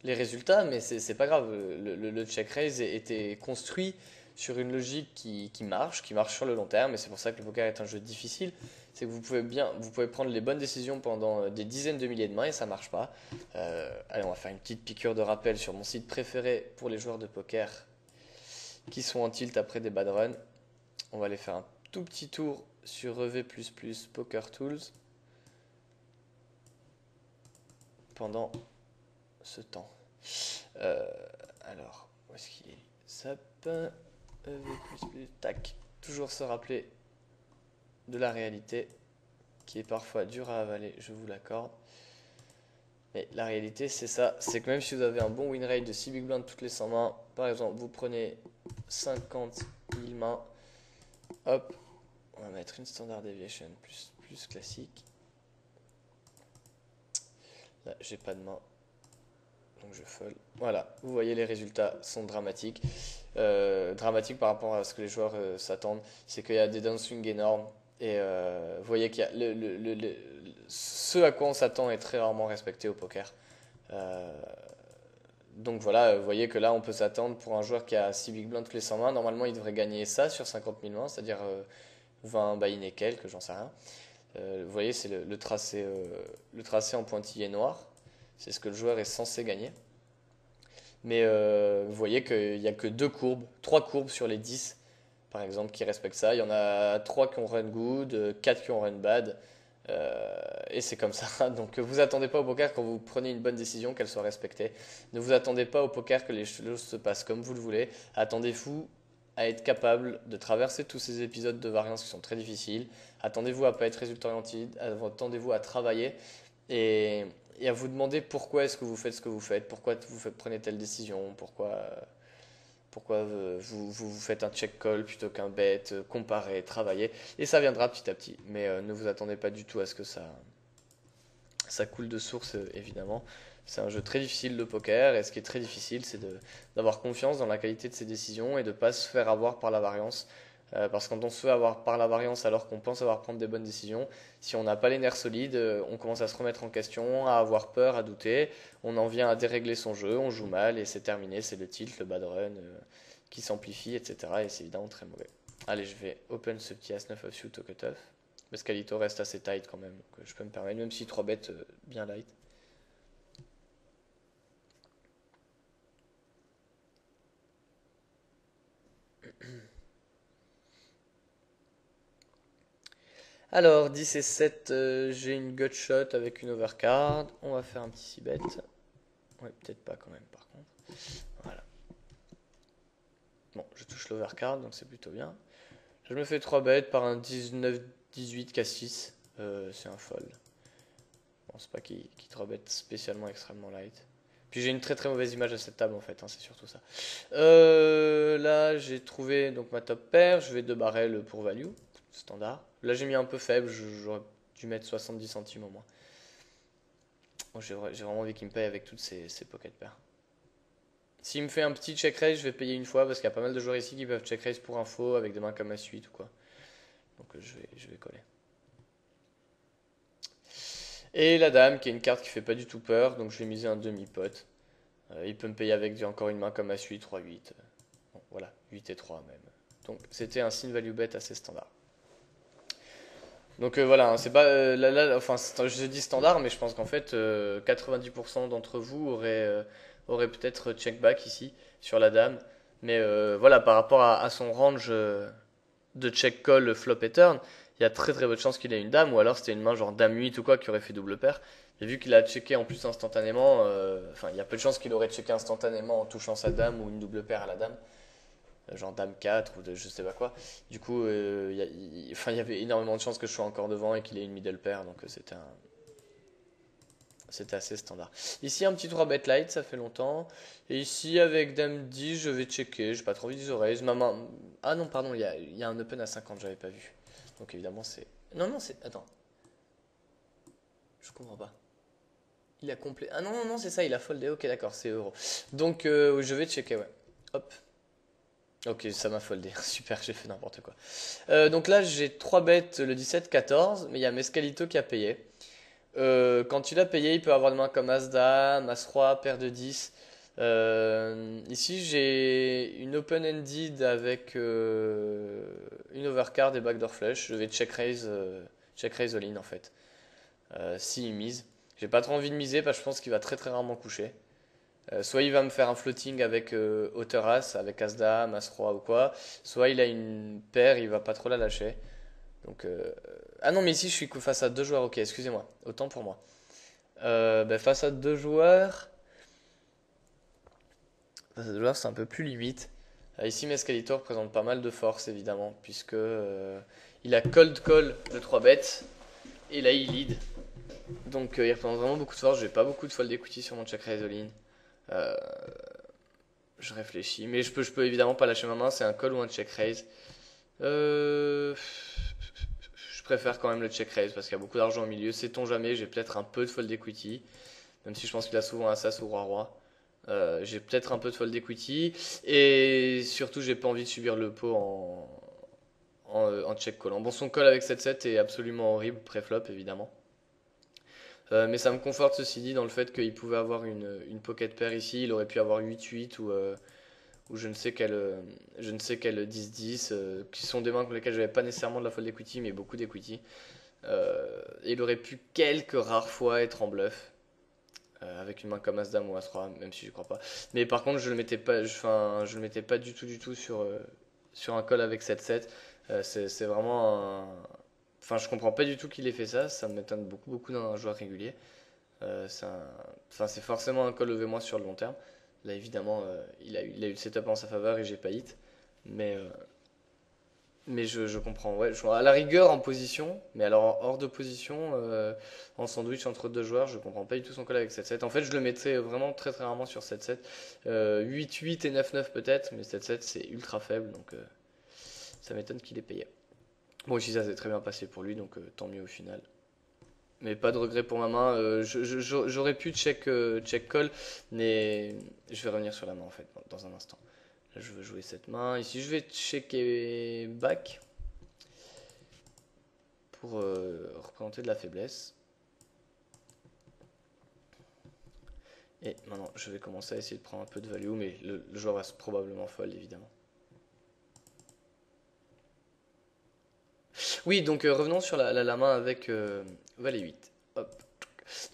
résultats, mais c'est pas grave. Le check raise était construit sur une logique qui marche sur le long terme, et c'est pour ça que le poker est un jeu difficile. C'est que vous pouvez prendre les bonnes décisions pendant des dizaines de milliers de mains et ça marche pas. Allez, on va faire une petite piqûre de rappel sur mon site préféré pour les joueurs de poker qui sont en tilt après des bad runs. On va aller faire un tout petit tour sur EV++ Poker Tools pendant ce temps. Euh, alors, où est-ce qu'il est? Zap, EV++, tac. Toujours se rappeler de la réalité qui est parfois dure à avaler, je vous l'accorde. Mais la réalité, c'est ça. C'est que même si vous avez un bon win rate de 6 big blinds toutes les 100 mains, par exemple, vous prenez 50 000 mains, hop, on va mettre une standard deviation plus classique. Là, j'ai pas de main. Donc je fold. Voilà, vous voyez les résultats sont dramatiques. Dramatiques par rapport à ce que les joueurs s'attendent. C'est qu'il y a des downswings énormes. Et vous voyez qu'il y a ce à quoi on s'attend est très rarement respecté au poker. Euh, donc voilà, vous voyez que là on peut s'attendre pour un joueur qui a 6 big blinds tous les 100 mains. Normalement il devrait gagner ça sur 50 000 mains, c'est-à-dire 20 buy-in et quelques, j'en sais rien. Vous voyez, c'est le tracé en pointillé noir. C'est ce que le joueur est censé gagner. Mais vous voyez qu'il n'y a que 3 courbes sur les 10, par exemple, qui respectent ça. Il y en a 3 qui ont run good, 4 qui ont run bad. Et c'est comme ça. Donc vous attendez pas au poker quand vous prenez une bonne décision qu'elle soit respectée. Ne vous attendez pas au poker que les choses se passent comme vous le voulez. Attendez-vous à être capable de traverser tous ces épisodes de variance qui sont très difficiles. Attendez-vous à ne pas être résultat orienté. Attendez-vous à travailler. Et à vous demander pourquoi est-ce que vous faites ce que vous faites, pourquoi prenez telle décision, pourquoi vous faites un check call plutôt qu'un bet, comparer, travailler, et ça viendra petit à petit. Mais ne vous attendez pas du tout à ce que ça coule de source, évidemment. C'est un jeu très difficile de poker, et ce qui est très difficile, c'est d'avoir confiance dans la qualité de ses décisions et de ne pas se faire avoir par la variance. Parce que quand on se fait avoir par la variance alors qu'on pense avoir prendre des bonnes décisions, si on n'a pas les nerfs solides, on commence à se remettre en question, à avoir peur, à douter, on en vient à dérégler son jeu, on joue mal et c'est terminé, c'est le tilt, le bad run qui s'amplifie, etc. Et c'est évidemment très mauvais. Allez, je vais open ce petit As-9 offsuit au cutoff, parce qu'Alito reste assez tight quand même, donc je peux me permettre, même si 3 bêtes bien light. Alors, 10 et 7, j'ai une gutshot avec une overcard. On va faire un petit 6 bet. Ouais, peut-être pas quand même par contre. Voilà. Bon, je touche l'overcard, donc c'est plutôt bien. Je me fais 3 bêtes par un 19-18 K6. C'est un fold. Bon, c'est pas qui 3 bêtes spécialement extrêmement light. Puis j'ai une très mauvaise image de cette table en fait, hein, c'est surtout ça. Là, j'ai trouvé donc ma top pair. Je vais 2 barrels pour value, standard. Là, j'ai mis un peu faible, j'aurais dû mettre 70 centimes au moins. Bon, j'ai vraiment envie qu'il me paye avec toutes ces pocket pairs. S'il me fait un petit check raise, je vais payer une fois parce qu'il y a pas mal de joueurs ici qui peuvent check raise pour info avec des mains comme As-8 ou quoi. Donc je vais coller. Et la dame qui est une carte qui fait pas du tout peur, donc je vais miser un demi-pot. Il peut me payer avec encore une main comme As-8, 3-8. Bon, voilà, 8 et 3 même. Donc c'était un sin value bet assez standard. Donc voilà, hein, c'est pas enfin je dis standard, mais je pense qu'en fait 90% d'entre vous auraient peut-être check back ici sur la dame. Mais voilà, par rapport à son range de check call flop et turn, il y a très très peu de chances qu'il ait une dame, ou alors c'était une main genre dame 8 ou quoi qui aurait fait double paire. Et vu qu'il a checké en plus instantanément, enfin il y a peu de chances qu'il aurait checké instantanément en touchant sa dame ou une double paire à la dame, genre dame 4 ou de je sais pas quoi. Du coup, enfin, il y avait énormément de chances que je sois encore devant et qu'il ait une middle pair, donc c'était assez standard. Ici, un petit 3 bet light, ça fait longtemps. Et ici, avec dame 10, je vais checker. J'ai pas trop envie de raise. Ma main... Ah non, pardon, il y a un open à 50, j'avais pas vu. Donc évidemment, c'est. Non, non, c'est. Attends. Je comprends pas. Il a complet. Ah non, non, non, c'est ça, il a foldé. Ok, d'accord, c'est euro. Donc je vais checker, ouais. Hop. Ok, ça m'a foldé. Super, j'ai fait n'importe quoi. Donc là, j'ai 3 bêtes le 17-14, mais il y a Mescalito qui a payé. Quand il a payé, il peut avoir des mains comme As-Dame, As-Roi, paire de 10. Ici, j'ai une open-ended avec une overcard et backdoor flush. Je vais check raise all-in en fait. S'il mise. J'ai pas trop envie de miser parce que je pense qu'il va très très rarement coucher. Soit il va me faire un floating avec hauteur As, avec As-Dame, As-Roi ou quoi. Soit il a une paire, il va pas trop la lâcher. Donc, ah non, mais ici je suis face à deux joueurs. Ok, excusez-moi. Autant pour moi. Face à deux joueurs, c'est un peu plus limite. Ici, Mescalito représente pas mal de force, évidemment, puisque il a cold call de 3 bêtes, et là il lead. Donc il représente vraiment beaucoup de force. J'ai pas beaucoup de fold equity sur mon check raise all-in. Euh, je réfléchis, mais je peux évidemment pas lâcher ma main. C'est un call ou un check raise. Euh, je préfère quand même le check raise parce qu'il y a beaucoup d'argent au milieu. Sait-on jamais, j'ai peut-être un peu de fold equity, même si je pense qu'il a souvent un sas ou roi-roi. J'ai peut-être un peu de fold equity et surtout j'ai pas envie de subir le pot en check callant. Bon, son call avec 7-7 est absolument horrible, pré-flop évidemment. Mais ça me conforte ceci dit dans le fait qu'il pouvait avoir une pocket pair ici, il aurait pu avoir 8-8 ou je ne sais quel 10-10, qui sont des mains pour lesquelles j'avais pas nécessairement de la fold equity mais beaucoup d'equity. Et il aurait pu quelques rares fois être en bluff. Avec une main comme As-Dame ou As-Roi, même si je crois pas. Mais par contre, je le mettais pas, je le mettais pas du tout sur un call avec 7-7. C'est vraiment un... Enfin, je comprends pas du tout qu'il ait fait ça. Ça m'étonne beaucoup d'un joueur régulier. Enfin, c'est forcément un call levé-moi sur le long terme. Là, évidemment, il a eu le setup en sa faveur et j'ai pas hit. Mais, je comprends, ouais. À la rigueur en position, mais alors hors de position, en sandwich entre deux joueurs, je comprends pas du tout son call avec 7-7. En fait, je le mettrais vraiment très très rarement sur 7-7. 8-8 et 9-9 peut-être, mais 7-7 c'est ultra faible, donc ça m'étonne qu'il ait payé. Bon, ici ça s'est très bien passé pour lui, donc tant mieux au final. Mais pas de regret pour ma main. J'aurais pu check call, mais je vais revenir sur la main en fait dans un instant. Là, je veux jouer cette main. Ici, je vais checker back pour représenter de la faiblesse. Et maintenant, je vais commencer à essayer de prendre un peu de value, mais le joueur va probablement fold évidemment. Oui, donc revenons sur la main avec valet 8. Hop.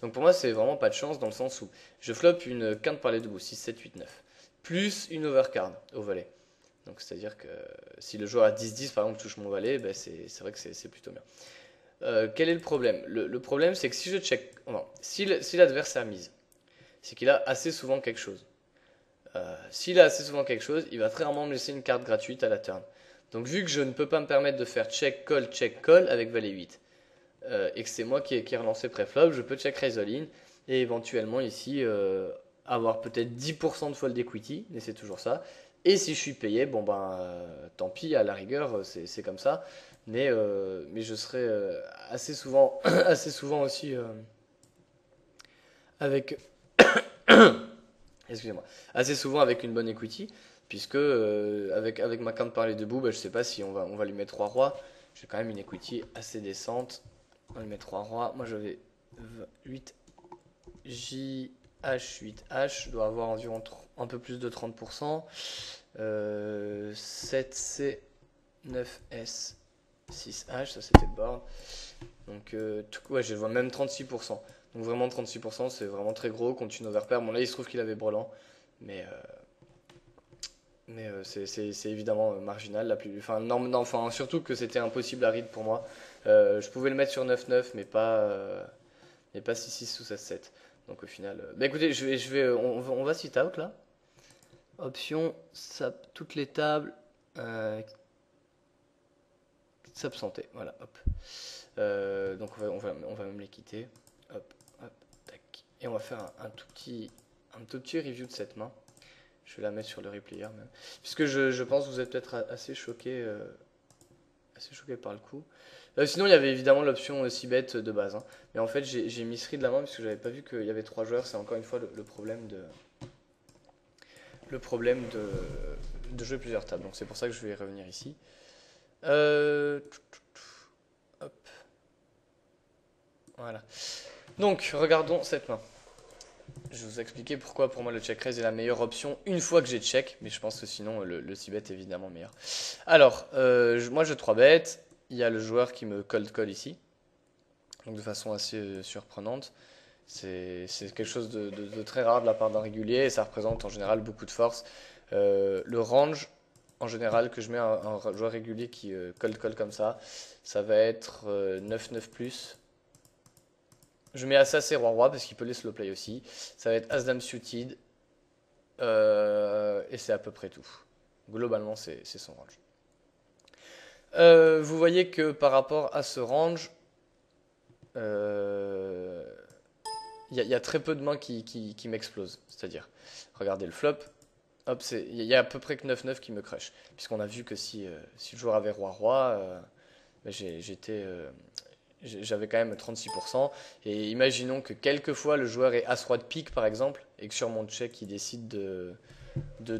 Donc pour moi, c'est vraiment pas de chance dans le sens où je flop une quinte par les deux bouts, 6, 7, 8, 9, plus une overcard au valet. Donc c'est-à-dire que si le joueur a 10-10 par exemple touche mon valet, ben c'est vrai que c'est plutôt bien. Quel est le problème? Le problème c'est que si je check, non, si l'adversaire mise, c'est qu'il a assez souvent quelque chose. S'il a assez souvent quelque chose, il va très rarement me laisser une carte gratuite à la turn. Donc vu que je ne peux pas me permettre de faire check call avec valet 8, et que c'est moi qui ai relancé pré-flop, je peux check raise all-in et éventuellement ici avoir peut-être 10% de fold equity, mais c'est toujours ça. Et si je suis payé, bon ben tant pis, à la rigueur, c'est comme ça. Mais je serai assez souvent, assez souvent aussi avec, excusez-moi, assez souvent avec une bonne equity, puisque avec ma quinte par les deux bouts, bah, je sais pas si on va lui mettre 3 rois. J'ai quand même une equity assez décente. On va lui mettre 3 rois. Moi j'avais 8 J H 8H, je dois avoir environ un peu plus de 30%. 7C 9S 6H, ça c'était le board. Donc, ouais, je vois même 36%. Donc, vraiment, 36%, c'est vraiment très gros. Continue overpair. Bon, là, il se trouve qu'il avait brelan. Mais, c'est évidemment marginal. Enfin, non, non, enfin, surtout que c'était impossible à read pour moi. Je pouvais le mettre sur 9-9, mais pas 6-6 ou 16-7. Donc, au final. Bah écoutez, on va sit out là. Option, toutes les tables. S'absenter. Voilà, hop. Donc on va même les quitter. Hop, hop, tac. Et on va faire un tout petit review de cette main. Je vais la mettre sur le replayer même. Puisque je pense que vous êtes peut-être assez choqué par le coup. Sinon, il y avait évidemment l'option 6bet de base. Hein. Mais en fait, j'ai mis ce de la main parce que j'avais pas vu qu'il y avait 3 joueurs. C'est encore une fois le problème de jouer plusieurs tables. Donc c'est pour ça que je vais revenir ici. Hop. Voilà. Donc, regardons cette main. Je vais vous expliquer pourquoi pour moi le check raise est la meilleure option une fois que j'ai check, mais je pense que sinon le 6bet est évidemment meilleur. Alors, moi je 3 bet, il y a le joueur qui me cold call ici, donc de façon assez surprenante. C'est quelque chose de très rare de la part d'un régulier et ça représente en général beaucoup de force. Le range, en général, que je mets un joueur régulier qui cold call comme ça va être 9-9+. Je mets As et Roi-Roi parce qu'il peut les slow play aussi. Ça va être As-Dame suited. Et c'est à peu près tout. Globalement, c'est son range. Vous voyez que par rapport à ce range, il y a très peu de mains qui m'explosent. C'est-à-dire, regardez le flop. Hop, il y a à peu près que 9-9 qui me crush. Puisqu'on a vu que si le joueur avait Roi-Roi, j'avais quand même 36%. Et imaginons que quelquefois le joueur est As-Roi de pique par exemple, et que sur mon check il décide de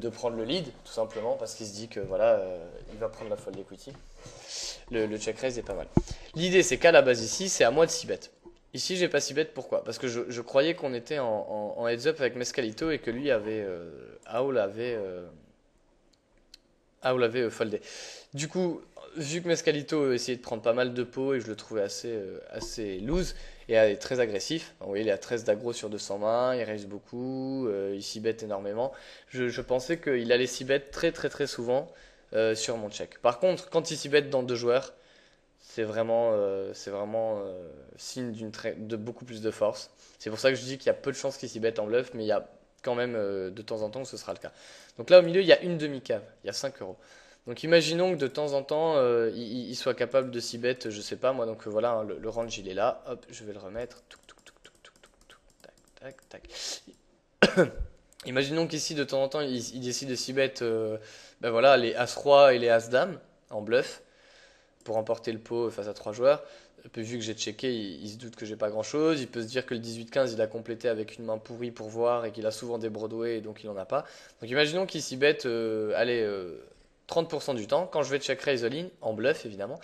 prendre le lead, tout simplement, parce qu'il se dit que voilà, il va prendre la fold equity. Le check raise est pas mal. L'idée c'est qu'à la base ici, c'est à moi de 6 bet. Ici j'ai pas 6 bet, pourquoi? Parce que je croyais qu'on était en heads up avec Mescalito et que lui avait. Aul avait foldé. Du coup, vu que Mescalito essayait de prendre pas mal de pots et je le trouvais assez loose et très agressif, vous voyez, il est à 13 d'aggro sur 200 mains, il raise beaucoup, il s'y bet énormément. Je pensais qu'il allait s'y bet très très très souvent sur mon check. Par contre, quand il s'y bet dans 2 joueurs, c'est vraiment signe de beaucoup plus de force. C'est pour ça que je dis qu'il y a peu de chances qu'il s'y bet en bluff, mais il y a quand même de temps en temps où ce sera le cas. Donc là au milieu il y a une demi-cave, il y a 5 euros. Donc imaginons que de temps en temps il soit capable de s'y bet, je sais pas moi, donc voilà, hein, le range il est là, hop, je vais le remettre, tac, tac, tac. Imaginons qu'ici de temps en temps il décide de s'y bet, ben voilà, les As-Roi et les As-Dame en bluff pour emporter le pot face à 3 joueurs. Puis vu que j'ai checké, il se doute que j'ai pas grand chose. Il peut se dire que le 18-15 il a complété avec une main pourrie pour voir et qu'il a souvent des Broadway et donc il en a pas. Donc imaginons qu'il s'y bête 30% du temps. Quand je vais check raise all-in, en bluff évidemment,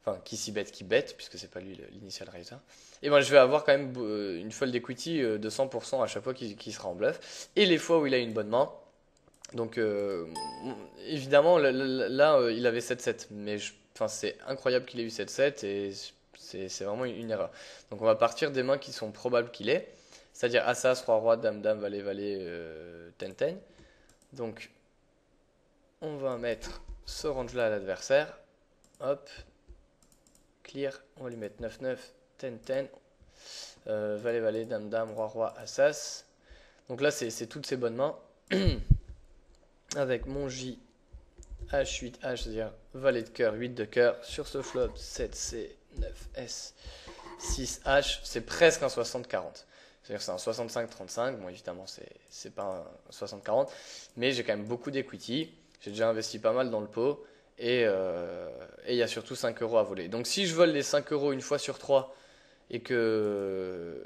enfin qui s'y bête, qui bête, puisque c'est pas lui l'initial raiser, et ben je vais avoir quand même une fold equity de 100% à chaque fois qu'il sera en bluff. Et les fois où il a une bonne main, donc évidemment là, il avait 7-7, mais enfin, c'est incroyable qu'il ait eu 7-7 et c'est vraiment une erreur. Donc on va partir des mains qui sont probables qu'il ait, c'est-à-dire As-As, Roi-Roi, Dame-Dame, Valet-Valet, Ten-Ten. Donc on va mettre ce range-là à l'adversaire. Hop, clear, on va lui mettre 9-9, Ten-Ten, Valet-Valet, Dame-Dame, Roi-Roi, As-As. Donc là c'est toutes ces bonnes mains. Avec mon J, H8H, c'est-à-dire valet de cœur, 8 de cœur, sur ce flop, 7C, 9S, 6H, c'est presque un 60-40. C'est-à-dire que c'est un 65-35, bon évidemment c'est pas un 60-40, mais j'ai quand même beaucoup d'equity, j'ai déjà investi pas mal dans le pot, et il y a surtout 5 euros à voler. Donc si je vole les 5 euros une fois sur 3, et que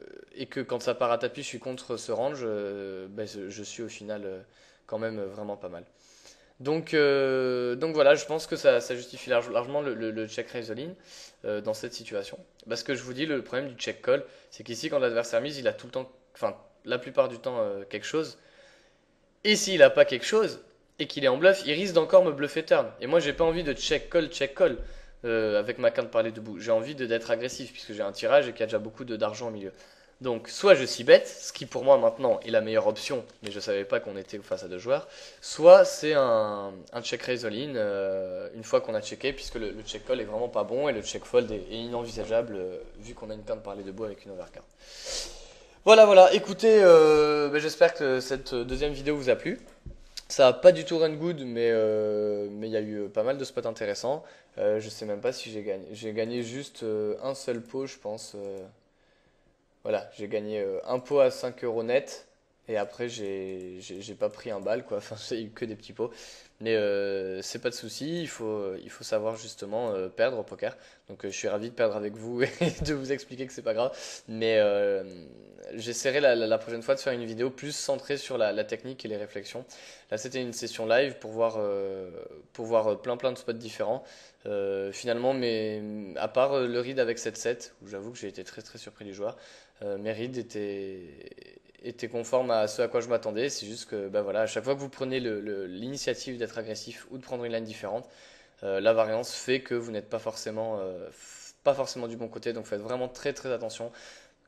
quand ça part à tapis, je suis contre ce range, ben, je suis au final quand même vraiment pas mal. Donc voilà, je pense que ça justifie largement le check raise all-in dans cette situation. Parce que je vous dis, le problème du check call, c'est qu'ici, quand l'adversaire mise, il a tout le temps, enfin, la plupart du temps, quelque chose. Et s'il n'a pas quelque chose, et qu'il est en bluff, il risque d'encore me bluffer turn. Et moi, j'ai pas envie de check call, check call. avec ma quinte parler debout. J'ai envie d'être agressif puisque j'ai un tirage et qu'il y a déjà beaucoup d'argent au milieu. Donc, soit je s'y bête, ce qui pour moi maintenant est la meilleure option, mais je savais pas qu'on était face à deux joueurs. Soit c'est un check raise all-in une fois qu'on a checké, puisque le check call est vraiment pas bon et le check fold est inenvisageable vu qu'on a une quinte parler debout avec une overcard. Voilà, voilà. Écoutez, j'espère que cette deuxième vidéo vous a plu. Ça a pas du tout run good, mais il y a eu pas mal de spots intéressants. Je sais même pas si j'ai gagné. J'ai gagné juste un seul pot, je pense. Voilà, j'ai gagné un pot à 5 euros net. Et après, j'ai pas pris un bal, quoi. Enfin, j'ai eu que des petits pots. Mais c'est pas de souci, il faut savoir justement perdre au poker. Donc je suis ravi de perdre avec vous et de vous expliquer que c'est pas grave. Mais j'essaierai la prochaine fois de faire une vidéo plus centrée sur la technique et les réflexions. Là, c'était une session live pour voir plein de spots différents. Finalement, mais à part le read avec 7-7, où j'avoue que j'ai été très très surpris du joueur, mes reads étaient conformes à ce à quoi je m'attendais. C'est juste que bah voilà, à chaque fois que vous prenez l'initiative d'être agressif ou de prendre une line différente, la variance fait que vous n'êtes pas forcément du bon côté. Donc faites vraiment très très attention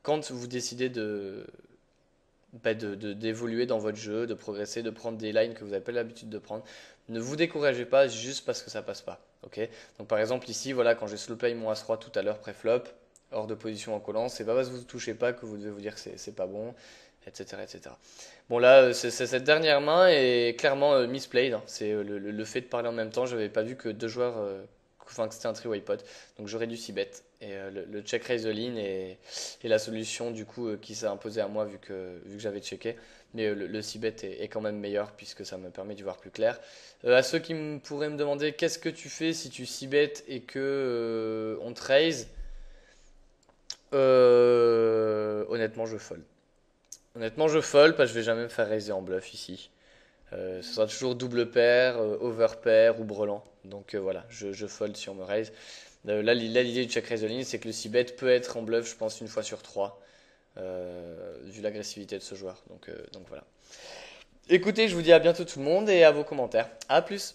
quand vous décidez d'évoluer dans votre jeu, de progresser, de prendre des lines que vous n'avez pas l'habitude de prendre. Ne vous découragez pas juste parce que ça passe pas. Ok. Donc par exemple ici, voilà, quand j'ai slow play mon As-Roi tout à l'heure pré-flop, hors de position en collant, c'est pas parce que vous ne touchez pas que vous devez vous dire que c'est pas bon, etc., etc. Bon là, cette dernière main est clairement misplayed, hein. C'est le fait de parler en même temps. J'avais pas vu que deux joueurs, enfin que c'était un three-way pot, donc j'aurais dû s'y bet. Et le check raise the lean est la solution du coup qui s'est imposée à moi vu que j'avais checké. Mais le c-bet est quand même meilleur puisque ça me permet d'y voir plus clair. À ceux qui pourraient me demander qu'est-ce que tu fais si tu c-bet et que on te raise, honnêtement je fold. Honnêtement je fold parce que je vais jamais me faire raiser en bluff ici. Ce sera toujours double paire, over pair ou brelan. Donc voilà, je fold si on me raise. Là, l'idée du check raise the line, c'est que le c-bet peut être en bluff, je pense, une fois sur trois, vu l'agressivité de ce joueur. Donc voilà. Écoutez, je vous dis à bientôt tout le monde et à vos commentaires. À plus!